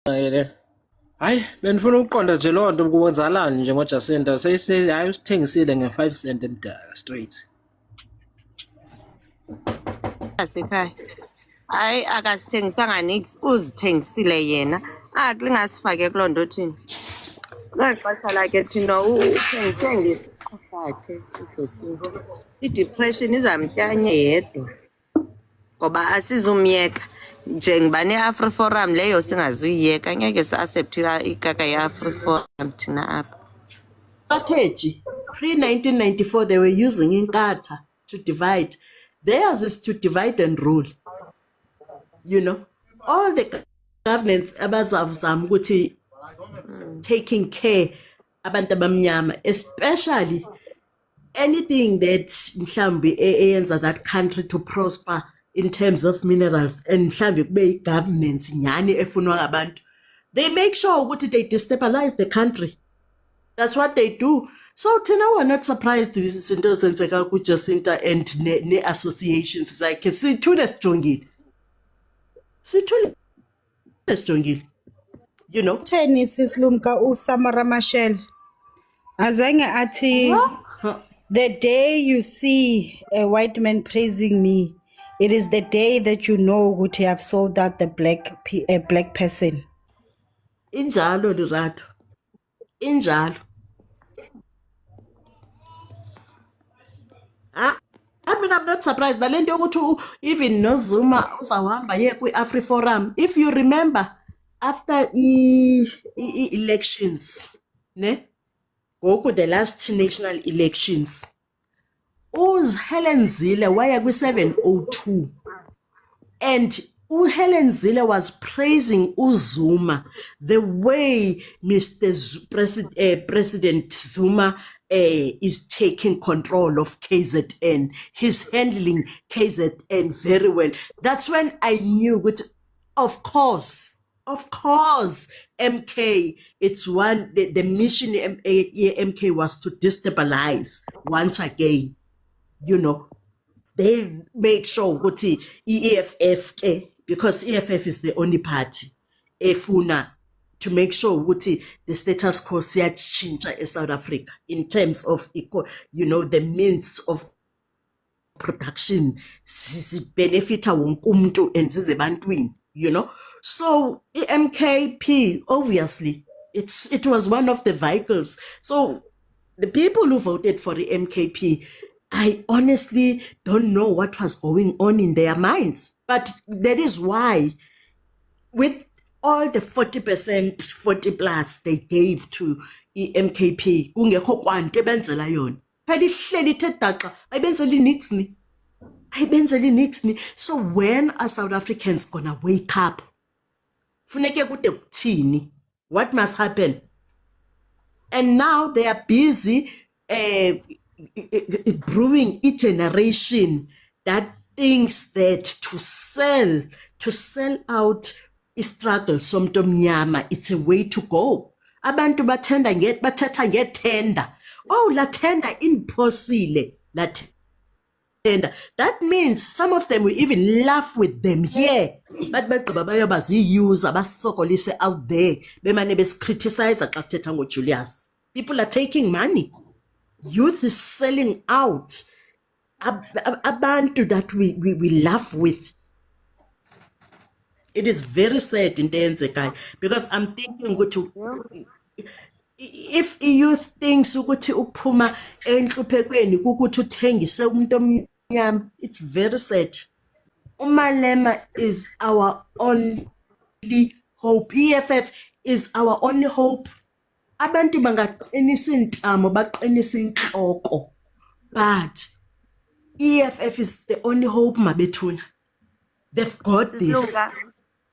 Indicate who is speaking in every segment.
Speaker 1: Hayi benifuna ukuqonda nje loo nto kuwenzakalani nje ngoJacinta hayi usithengisile nge-5 cent emdaka straight.
Speaker 2: Asekhaya hayi akasithengisanga nix uzithengisile yena akulingasifake kuloo nto thina ngaxesha lakhe thina uthengise ngesiqu sakhe uJacinta i-depression izamtyanye yedwa ngoba asizumyeka njengoba ne-AfriForum leyo singazuyiyeka ngeke si-accept ikaka ye-AfriForum thina apha.
Speaker 3: Strategy pre-1994 they were using inkatha to divide. Theirs is to divide and rule. You know, all the governments abazavuzama ukuthi taking care abantu abamnyama, especially anything that mhlambi eyenza that country to prosper in terms of minerals and mhlambi kube i-government nyani efunwa ngabantu, they make sure ukuthi they destabilize the country. That's what they do. So thina we're not surprised with izinto ezenzeka kuJacinta and ne-associations zakhe. Sithule sijongile. You know?
Speaker 4: Tennis Lumka Samara Machel. Azange ati the day you see a white man praising me, it is the day that you know that you have sold out a black person.
Speaker 3: Injalo Lerato. Injalo. I mean, I'm not surprised. Nalento yokuthi even no Zuma uzawuhamba ye kwi-AfriForum. If you remember, after elections, ne? Go to the last national elections. Helen Zille waya kwi-702. And Helen Zille was praising Zuma the way President Zuma is taking control of KZN. He's handling KZN very well. That's when I knew that, of course, MK, it's one, the mission MK was to destabilize once again, you know. They made sure that EFF, because EFF is the only party, efuna to make sure that the status quo change in South Africa in terms of, you know, the means of production, benefit wonke umuntu and zizebantwini, you know. So MKP, obviously, it was one of the vehicles. So the people who voted for the MKP, I honestly don't know what was going on in their minds. But that is why, with all the 40%, 40 plus they gave to MKP, kungekho kwanto ebenzela yona. Phela ihleli ithe daxa, ayibenzeli nix ni. So when are South Africans gonna wake up? Funeke kude kuthini? What must happen? And now they are busy brewing a generation that thinks that to sell out struggle somuntu omnyama, it's a way to go. Abantu bathatha ngethenda. Oh, la tender impossible. La tender. That means some of them will even laugh with them here. But bagqiba bayabazi-use abasokolise out there. Bemane bes-criticize xa sithetha ngoJulius. People are taking money. Youth is selling out. Abantu that we laugh with. It is very sad in the because I'm thinking if youth thinks ukuthi uphuma enhluphekweni ukuthi uthengise umuntu omnyama, it's very sad. Umalema is our only hope. EFF is our only hope. Abantu bangaqinisa intamo baqinisa inhloko, but EFF is the only hope mabethuna. They've got this.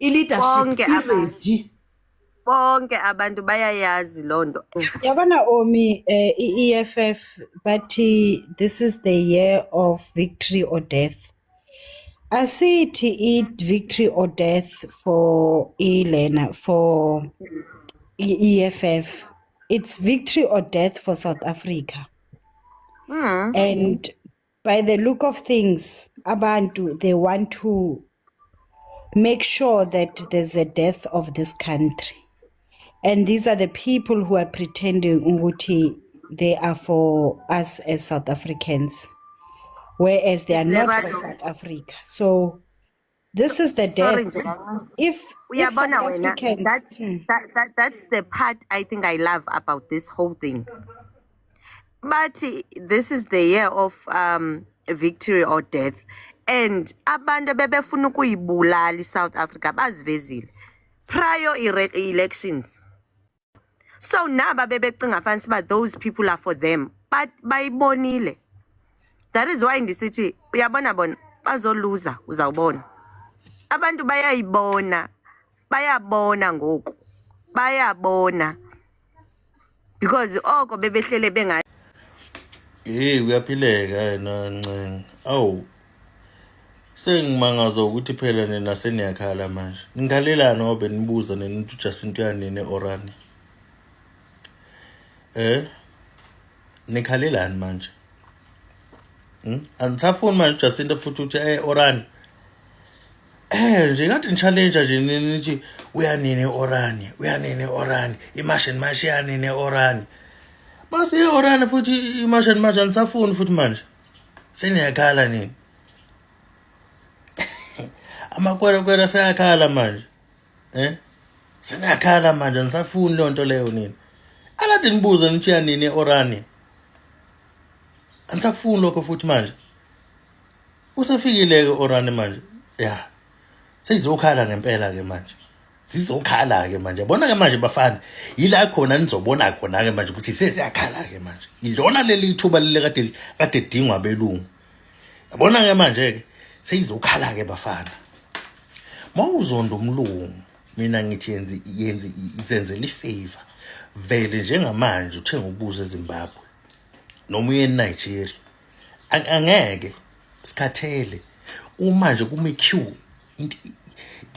Speaker 3: I-leadership ready.
Speaker 2: Bonke abantu bayayazi loo nto.
Speaker 4: Yabona Omi, EFF, but this is the year of victory or death. I see it victory or death for Elena, for EFF. It's victory or death for South Africa. And by the look of things, abantu, they want to make sure that there's a death of this country. And these are the people who are pretending ukuthi they are for us as South Africans, whereas they are not for
Speaker 2: Lerato.
Speaker 4: South Africa. So this is the
Speaker 2: Sorry,
Speaker 4: death.
Speaker 2: Njoka.
Speaker 4: If South
Speaker 2: Uyabona wena,
Speaker 4: Africans,
Speaker 2: that's the part I think I love about this whole thing. But this is the year of victory or death. And abantu bebefuna ukuyibulala iSouth Africa bazivezile prior elections. So naba bebecinga fancy but those people are for them. But bayibonile. That is why ndisithi uyabona bona bazoluza uzawubona. Abantu bayabona ngoku. Bayabona. Because oko bebehlele benga
Speaker 5: uyaphileka Ncenge. Awu. Sengimangaza ukuthi phela nina seniyakhala manje. Ninghalelana ngoba nibuza nenithi uJacinta uyanini eOranje. Nikhalelani manje? Anisafuni manje uJacinta futhi uthi eOranje. Nje ngathi ni-challenge nje nithi uyanini eOranje, imash and mash yanini eOranje. Base eOranje futhi imash and mash anisafuni futhi manje. Seniyakhala nini? Amakwere sayakhala manje. Seniyakhala manje anisafuni le nto leyo nini. Akade nibuza nithi yanini eOranje. Anisafuni lokho futhi manje. Usafikile ke eOranje manje. Ya. Seyizokhala ngempela ke manje. Sizokhala ke manje. Yabona ke manje bafana, yila khona nizobona khona ke manje ukuthi sesiyakhala ke manje. Yilona leli ithuba leli kade dingwa belungu. Yabona ke manje ke seyizokhala ke bafana. Mawuzonda umlungu, mina ngithi izenzele ifavor. Vele njengamanje uthenga ubuza eZimbabwe noma uye eNigeria. Angeke sikhathele. Umanje kuma queue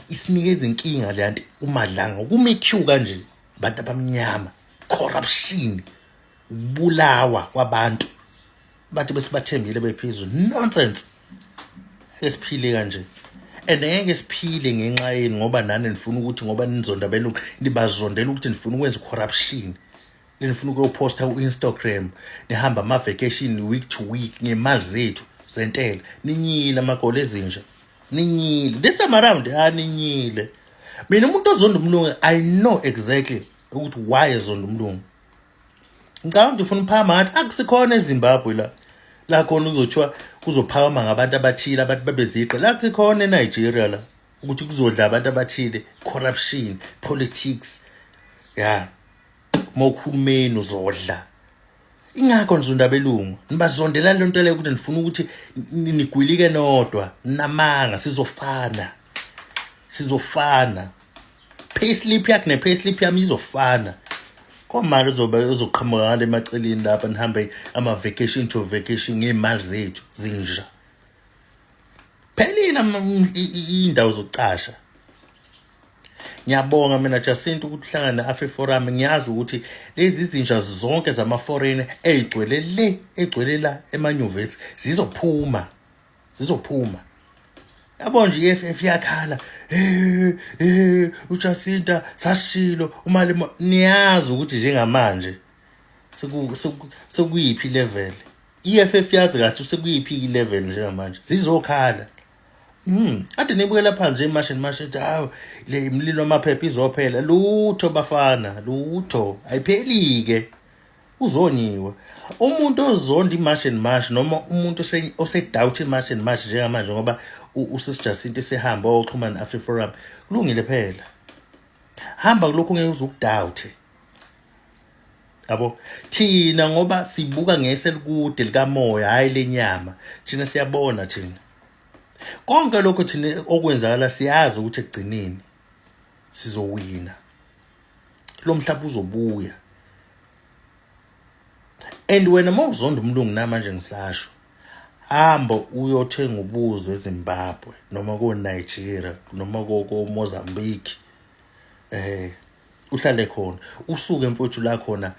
Speaker 5: isinikeza inkinga leyanto umadlanga kuma queue kanje abantu abamnyama, corruption, ubulawa kwabantu. Bathi besibathembile bephezulu. Nonsense. Esiphile kanje. And ngeke siphile ngenxa yeni ngoba nani nifuna ukuthi ngoba nizonda belungu nibazondela ukuthi nifuna ukwenza corruption. Nifuna ukuposta ku-Instagram, nihamba ama vacation week to week ngemali zethu zentela. Ninyile amagoli ezinja. Ninyile. This time around ninyile. Mina umuntu ozonda umlungu I know exactly ukuthi why ezonda umlungu. Ngicabanga ufuna uphama ngathi akusikhona eZimbabwe la khona uzothiwa kuzophakama ngabantu abathile abantu babeziqe. La kusikhona eNigeria la ukuthi kuzodla abantu abathile, corruption, politics. Yeah. Mokhulumeni uzodla. Ingakho nzunda belungu nibazondela le nto leyo ukuthi nifuna ukuthi nigwilike nodwa namanga sizofana. Payslip yakhe nepayslip yami izofana. Komali uzoqhamuka ngale emaceleni lapha nihambe ama vacation to vacation ngemali zethu zinja. Phelina indawo zokucasha. Ngiyabonga mina Jacinta ukuthi uhlangana neAfriForum. Ngiyazi ukuthi lezi zinja zonke zama foreign egcwele la emanyuvesi zizophuma. Yabona nje iFF yakhala. uJacinta sashilo umali niyazi ukuthi njengamanje sekuyiphi level. iFF yazi kahle sekuyiphi level njengamanje. Zizokhala. Ade nibukela phansi imash and mash ethi hawo le imlilo amaphepha izophela. Lutho bafana, lutho. Ayiphelike. Uzonyiwe. Umuntu ozonda imash and mash noma umuntu osedoubt imash and mash njengamanje ngoba uSisiJacinta sehamba oxhumana neAfriForum kulungile phela. Hamba kulokho ngeke uzukudoubt. Yabo thina ngoba sibuka ngeselikude likamoya hayi lenyama. Thina siyabona thina. Konke lokho thina okwenzakala siyazi ukuthi egcineni sizowina. Lo mhlaba uzobuya. And wena mawuzonda umlungu namanje ngisasho. Hamba uyothenga ubuzo eZimbabwe noma ko Nigeria noma ko Mozambique. Uhlale khona. Usuke emfuthu la khona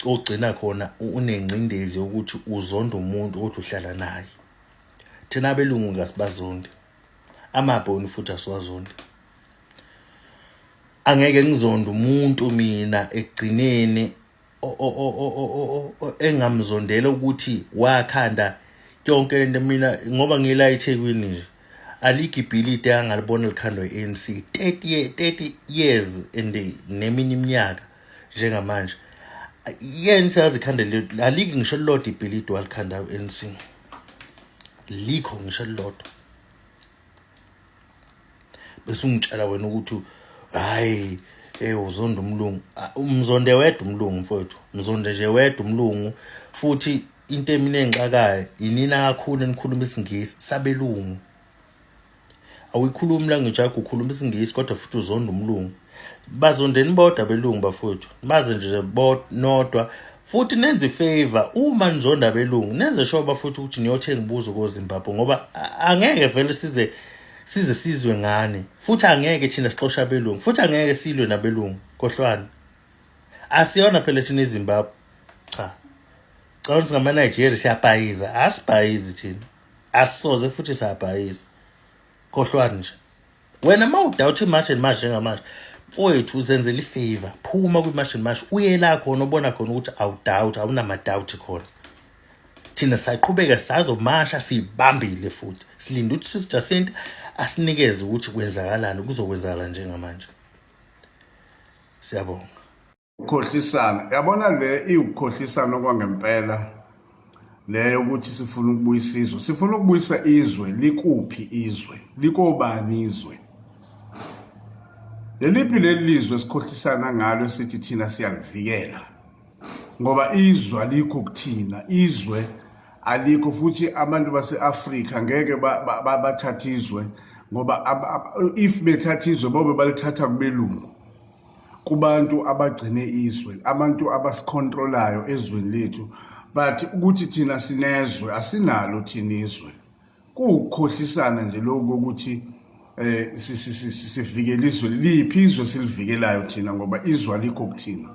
Speaker 5: ogcina khona unengcindezi ukuthi uzonda umuntu ukuthi uhlala naye. Thina belungu ngasibazondi. amabhoni futhi asiwazondi. Angeke ngizonda umuntu mina ekugcineni engamzondela ukuthi wakhanda yonke lento mina ngoba ngila eThekwini nje aligi ibhilidi angalibona likhandwa i-ANC 30 years and neminye iminyaka njengamanje i-ANC yazikhandela aligi ngisho lodwa ibhilidi walikhanda u-ANC likho ngisho lodwa bese ungitshela wena ukuthi hayi uzonda umlungu umzonde wedwa umlungu mfowethu mzonde nje wedwa umlungu futhi into emini engixakayo yinina kakhulu enikhuluma isingisi sabelungu awuyikhulumi language yakho ukhuluma isingisi kodwa futhi uzonda umlungu bazondeni bodwa belungu bafowethu baze nje nodwa futhi nenze ifavor uma nizonda abelungu nenze sure bafuthi ukuthi niyothenga ibuzo koZimbabwe ngoba angeke vele sizwe ngane futhi angeke thina sixosha abelungu futhi angeke silwe nabelungu kohlwana asiyona phela thina eZimbabwe cha ukuthi ngama Nigeria siyabhayiza asibhayizi thina asisoze futhi siyabhayiza kohlwana nje wena mawudoubt imatch and match njengamanje mfowethu uzenzela ifavor phuma kwimatch and match uye la khona ubona khona ukuthi awudoubt awunama doubt khona thina sayaqhubeka sazomasha sibambile futhi silinda ukuthi Sister Jacinta asinikeze ukuthi kwenzakalani kuzokwenzakala njengamanje siyabonga
Speaker 6: ukhohlisana yabona le iukhohlisana okwangempela leyo ukuthi sifuna ukubuyisa izwe sifuna ukubuyisa izwe likuphi izwe likobani izwe leliphi lelizwe esikhohlisana ngalo sithi thina siyalivikela ngoba izwe alikho kuthina izwe alikho futhi abantu base-Afrika ngeke bathathe izwe ngoba if bethatha izwe bobe balithatha kubelungu kubantu abagcine izwe abantu abasikontrolayo ezweni lethu but ukuthi thina sinezwe asinalo thina izwe kukhohlisana nje lokho ukuthi sivikele izwe liphi izwe silivikelayo thina ngoba izwe alikho kuthina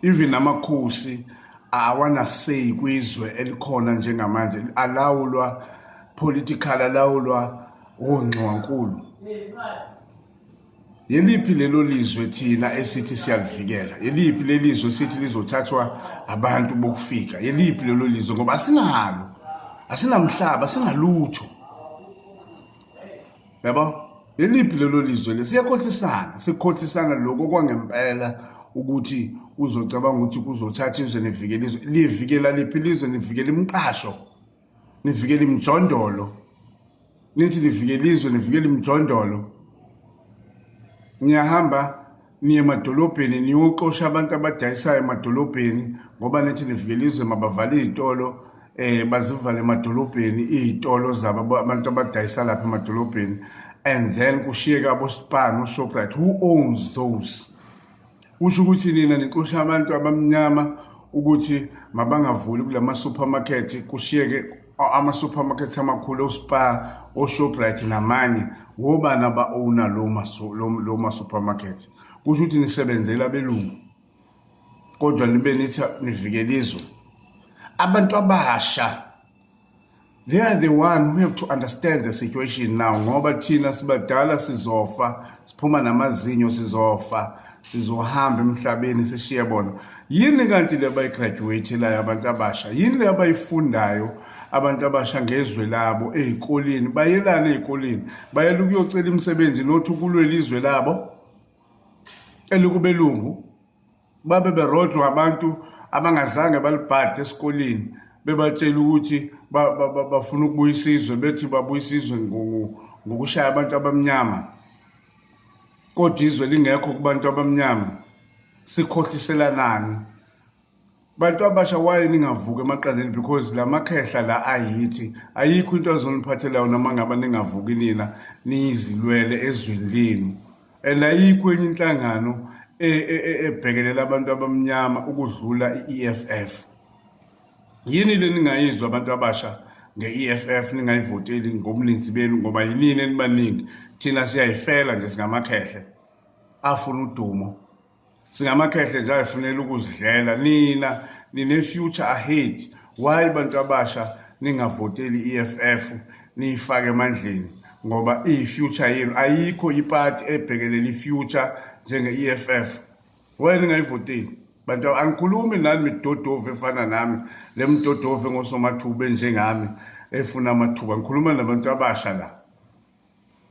Speaker 6: even amakhosi awana say kwizwe elikhona njengamanje alawulwa political alawulwa ongcwankulu yeliphi lelo lizwe thina esithi siyalivikela yeliphi lelizwe sithi lizothathwa abantu bokufika yeliphi lelo lizwe ngoba asinalo asinamhlaba asinalutho yabo yeliphi lelo lizwe sikhohlisana lokho kwangempela ukuthi uzocabanga ukuthi kuzothatha izwe nivikele izwe livikela liphi lizwe nivikele imqasho nivikele imjondolo nithi nivikele izwe nivikele imjondolo niyahamba niye emadolobheni niyoxosha abantu abadayisayo emadolobheni ngoba nithi nivikele izwe mabavale izitolo bazivale emadolobheni izitolo zabo abantu abadayisa lapha emadolobheni and then kushiyeka aboSpar noShoprite who owns those usho ukuthi nina nixosha abantu abamnyama ukuthi mabangavuli kulama supermarket kushiyeke ama supermarkets amakhulu oSpar oShoprite namanye ngoba naba owner lo supermarket kusho ukuthi nisebenzela belungu kodwa nibe nithi nivikele izwe abantu abasha they are the one who have to understand the situation now ngoba thina sibadala sizofa siphuma namazinyo sizohamba emhlabeni sishiya bona yini kanti lebayigraduate la abantu abasha yini lebayifundayo abantu abasha ngezwe labo ezikoleni bayelana ezikoleni bayela ukuyocela imisebenzi nothi kulwela izwe labo elikubelungu babe berodwa abantu abangazange balibhade esikoleni bebatshela ukuthi bafuna ukubuyisa izwe bethi babuyisa izwe ngokushaya abantu abamnyama kodwa izwe lingekho kubantu abamnyama sikhohliselanani bantu abasha waye ningavuka emaqandeni because la makhehla la ayithi ayikho into azoniphathela noma ngaba ningavuki nina niyizilwele ezweni lenu and ayikho enye inhlangano ebhekelela abantu abamnyama ukudlula iEFF yini le ningayizwa abantu abasha ngeEFF ningayivoteli ngomlinzi benu ngoba yinini enibaningi thina siyayifela nje singamakhehle afuna udumo singamakhehle nje ayifunela ukuzidlela nina nine future ahead why bantu abasha ningavoteli iEFF niyifake emandleni ngoba i-future yenu ayikho iparty ebhekelela i-future njenge-EFF. Wena ngayivoteli bantu angikhulumi nani midodove efana nami le mdodove ngosomathuba njengami efuna amathuba ngikhuluma nabantu abasha la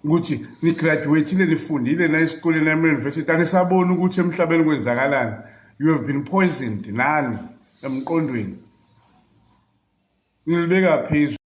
Speaker 6: ukuthi ni graduate nifundile na esikoleni ema-university anisaboni ukuthi emhlabeni kwenzakalani. You have been poisoned nani emqondweni nilibeka phezulu.